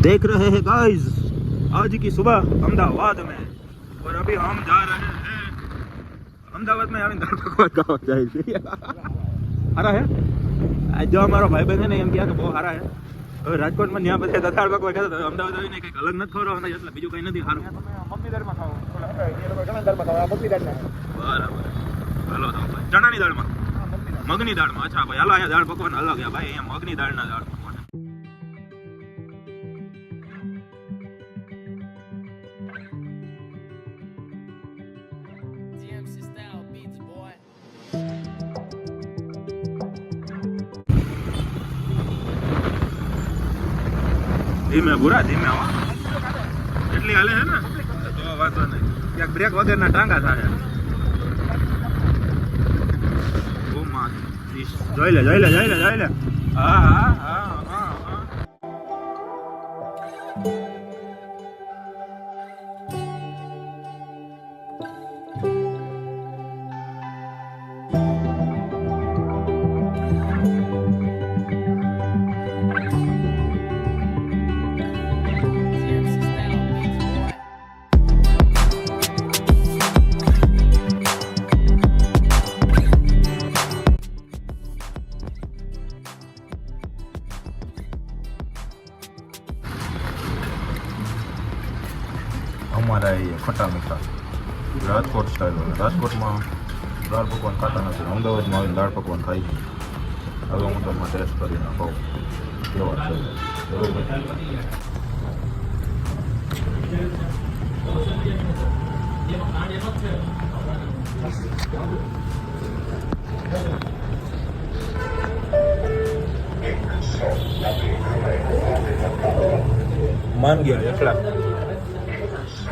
देख रहे हैं गाइस आज की सुबह अहमदाबाद में और अभी हम जा रहे हैं अहमदाबाद में आવીને દાળ પકવાન ખાવા જાય છે સારા હે આ જો અમારો ભાઈ બહેન ને એમ કહ્યા કે બહુ સારા હે હવે રાજકોટમાં ત્યાં બધા દાળ પકવાન ખાતા અમદાવાદ આવીને કંઈક અલગ નથી ખવડાવવાના એટલે બીજું કંઈ નથી સારું મગની દાળમાં ખાઓ ઘણા દાળમાં ખાવા મગની દાળમાં બરાબર હાલો તો ભાઈ ચણાની દાળમાં મગની દાળમાં અચ્છા ભાઈ હાલો અહીંયા દાળ પકવાન અલગ હે ભાઈ અહીંયા મગની દાળના દાળ પકવાન ધીમે બુરા ધીમે હો એટલી હાલે છે ને તો વાંધો નહીં ક્યાંક બ્રેક વગરના ટાંગા થાય ઓ માં જોઈ લે હા હા હા હા हमारा ये खट्टा मीठा राजकोट स्टाइल राजकोट में दाल पकवान खाता नहीं अमदावाद में आવીને દાળ પકવાન ખાઈ હવે હું તમને ટેસ્ટ કરીને કહું કેવા છે मान गया एकला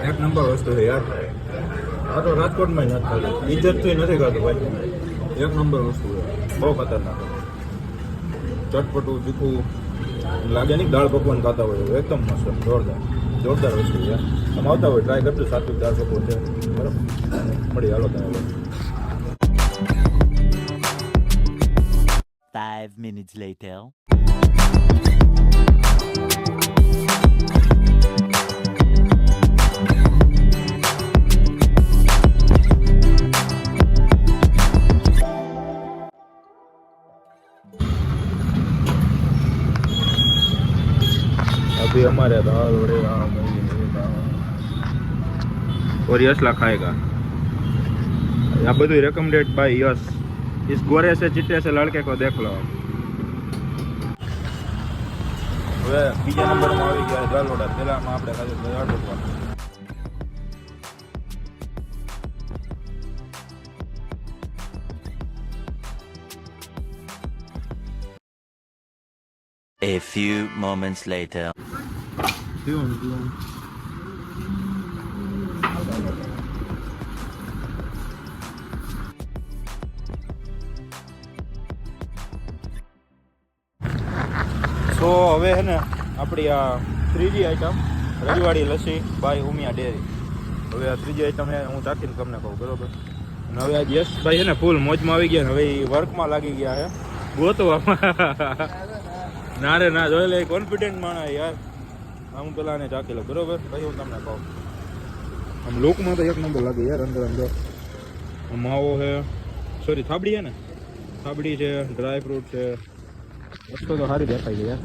एक नंबर वस्तु है यार आ तो राजकोट में नहीं खाते इज्जत तो नहीं खाते भाई एक नंबर वस्तु है बहुत खतरनाक चटपटू तीखू लागे नहीं दाल पकवान खाता हो एकदम मस्त जोरदार वस्तु है हम आता हो ट्राय करते सात्विक दाल पकवान है बराबर मળી હાલો તમે 5 minutes later अभी हमारे दाल वड़े और यश ला खाएगा यह બધું રેકમેન્डेड बाय यश इस गोरे से चिट्टे से लड़के को देख लो હવે બીજા નંબરમાં આવી ગયા દાલ વડા પેલામાં આપણે ખાધું દાળ પકવાન A few moments later. તો હવે હે ને આપણી આ ત્રીજી આઈટમ રજવાડી લસ્સી બાય ઉમિયા ડેરી હવે આ ત્રીજી આઈટમ હે હું ચાખીને તમને કહું બરોબર અને હવે આજ યશભાઈ છે ને ફૂલ મોજમાં આવી ગયા ને હવે એ વર્કમાં લાગી ગયા છે ગોતવામાં ના રે ના જોઈ લે કોન્ફિડન્ટ માણા યાર હું પેલા ને ચાખી લઉં બરોબર પછી હું તમને કહું આમ લોકમાં તો એક નંબર લાગે યાર અંદર માવો છે સોરી થાબડી છે ને થાબડી છે ડ્રાય ફ્રૂટ છે વસ્તુ તો સારી દેખાય છે યાર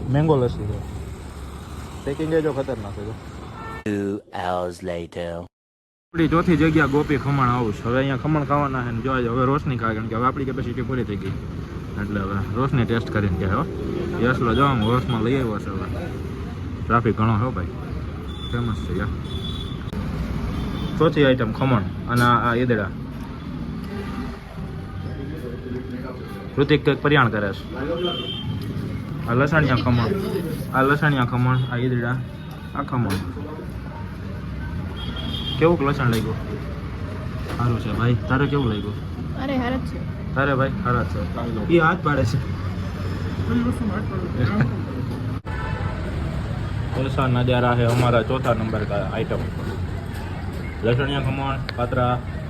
મેંગો લસ્સી છે પેકિંગ જો ખતરનાક છે 2 hours later. આપણી ચોથી જગ્યા ગોપી ખમણ હાઉસ હવે અહીંયા ખમણ ખાવાના છે ને જોવા હવે રોશની ખાય કારણ કે હવે આપણી કેપેસિટી પૂરી થઈ ગઈ એટલે હવે રોશની ટેસ્ટ કરીને કહે હો યસલો જો આમ હોર્સમાં લઈ આવ્યો છે હવે ટ્રાફિક ઘણો હો ભાઈ ફેમસ છે યાર ચોથી આઈટમ ખમણ અને આ ઈદડા ઋતિક કંઈક પરિયાણ કરે છે આ લસણિયા ખમણ આ ઈદડા આ ખમણ કેવું લસણ લાગ્યું સારું છે ભાઈ તારે કેવું લાગ્યું અરે હાર જ છે તારે ભાઈ સારા છે એ હાથ પાડે છે ऐसा नज़ारा है हमारा चौथा नंबर का आइटम लसणिया खमण पात्रा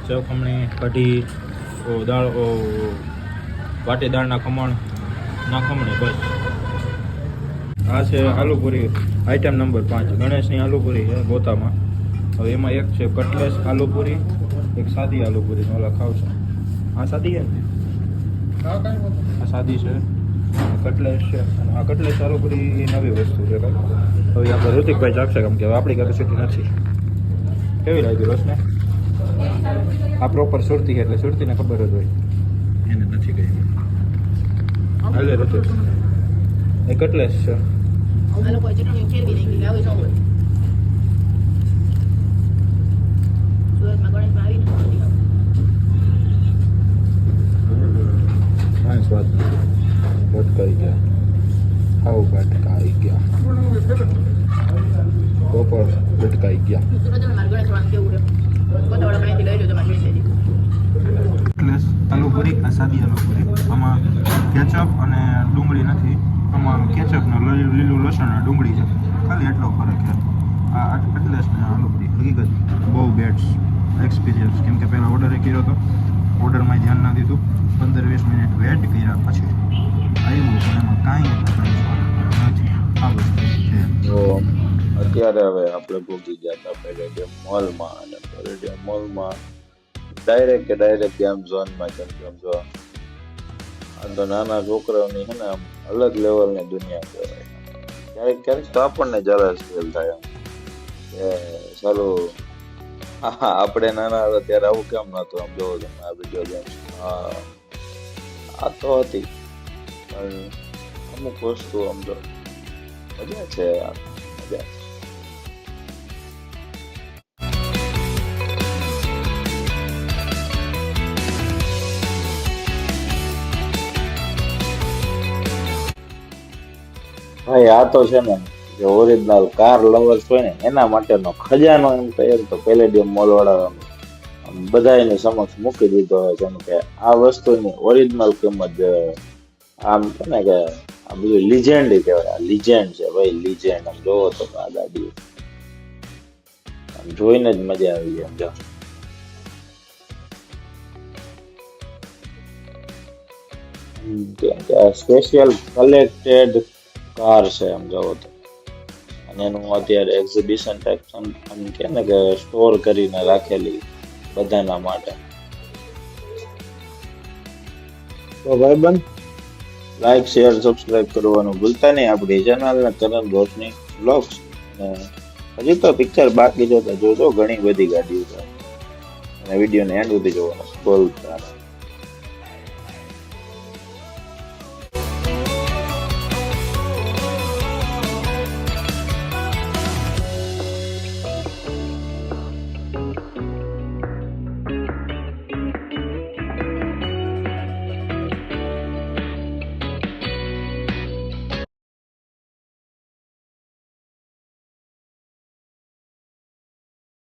सेव खमणी कढ़ी दाल वाटी दाल ना खमण ना खमणी बस આ છે આલુપુરી આઈટમ નંબર 5 ગણેશની આલુપુરી છે ગોતામાં. હવે એમાં એક છે કટલેસ આલુપુરી, એક સાદી આલુપુરી. ઓલા ખાવ છો આ સાદી છે ને? આ સાદી છે, કટલેસ છે, અને આ કટલેસ આલુપુરી એ નવી વસ્તુ છે કાંઈ. હવે આપણે ઋતિકભાઈ ચાખશે કેમ કે હવે આપણી કેપેસિટી નથી. કેવી લાગી રોશને? આ પ્રોપર સુરતી છે એટલે સુરતીને ખબર જ હોય, એને નથી ગઈ. હાલે ઋતિક એ કટલેસ છે. આ લોકો ચટણી ફેરવી નાખી આવે છે સુરતમાં ગણેશમાં આવીને કાંઈ સ્વાદ નથી. ભટકાઈ ગયા, હાવ ભટકાઈ ગયા, પ્રોપર ભટકાઈ ગયા. સુરતમાં મારા ગણેશમાં કેવું છે કોતાવાળા પાસેથી લઈ લો તમારે જોઈ કટલેસ આલુપુરી, આ સાદી આલુપુરી. આમાં કેચઅપ અને ડુંગળી નથી, આમાં કેચઅપ ને લીલું લસણ અને ડુંગળી છે, ખાલી એટલો ફરક છે. આ કટલેસ ને આલુપુરી હકીકત બહુ બેડ્સ એક્સપિરિયન્સ, કેમ કે પહેલાં ઓર્ડર કર્યો હતો, ઓર્ડરમાં ધ્યાન ના દીધું, 15-20 મિનિટ વેટ કર્યા પછી આવ્યું, પણ એમાં કાંઈ નથી. આ વસ્તુ છે. તો અત્યારે હવે આપણે ભોગી ગયા હતા પેલેડિયમ મોલમાં, અને પેલેડિયમ મોલમાં ડાયરેક્ટ ગેમ ઝોનમાં. કેમ કે જો આ તો નાના છોકરાઓની છે ને આમ અલગ લેવલની દુનિયા કહેવાય. ક્યારેક તો આપણને જરા ફીલ થાય કે સારું આપણે નાના હતા ત્યારે આવું કેમ નહોતું. આમ જોવો તમે આ વિડીયો ગેમ્સ આ તો હતી, પણ અમુક વસ્તુ આમ તો મજા છે યાર, મજા છે. ભાઈ આ તો છે ને જે ઓરિજિનલ કાર લવર્સ હોય ને એના માટેનો ખજાનો એમ કહીએ તો પેલેડિયમ મોલ વાળા બધાની સમક્ષ મૂકી દીધો હોય. કેમ કે આ વસ્તુની ઓરિજિનલ કિંમત આમ છે ને કે આ બધું લિજેન્ડ કહેવાય. આ લિજેન્ડ છે ભાઈ, લિજેન્ડ. આમ જોવો તો આ ગાડી આમ જોઈને જ મજા આવી જાય. જો કેમ કે આ સ્પેશિયલ કલેક્ટેડ કાર છે આમ જોવો તો, અને એનું અત્યારે એક્ઝિબિશન ટાઈપ આમ કે ને કે સ્ટોર કરીને રાખેલી બધાના માટે. તો ભાઈબંધ લાઈક શેર સબસ્ક્રાઇબ કરવાનું ભૂલતા નહીં આપણી ચેનલને કરણ રોશની બ્લોગ્સ. અને હજી તો પિક્ચર બાકી જોતા જોજો, ઘણી બધી ગાડીઓ છે, અને વિડીયોને એન્ડ સુધી જોવાનું બોલતા.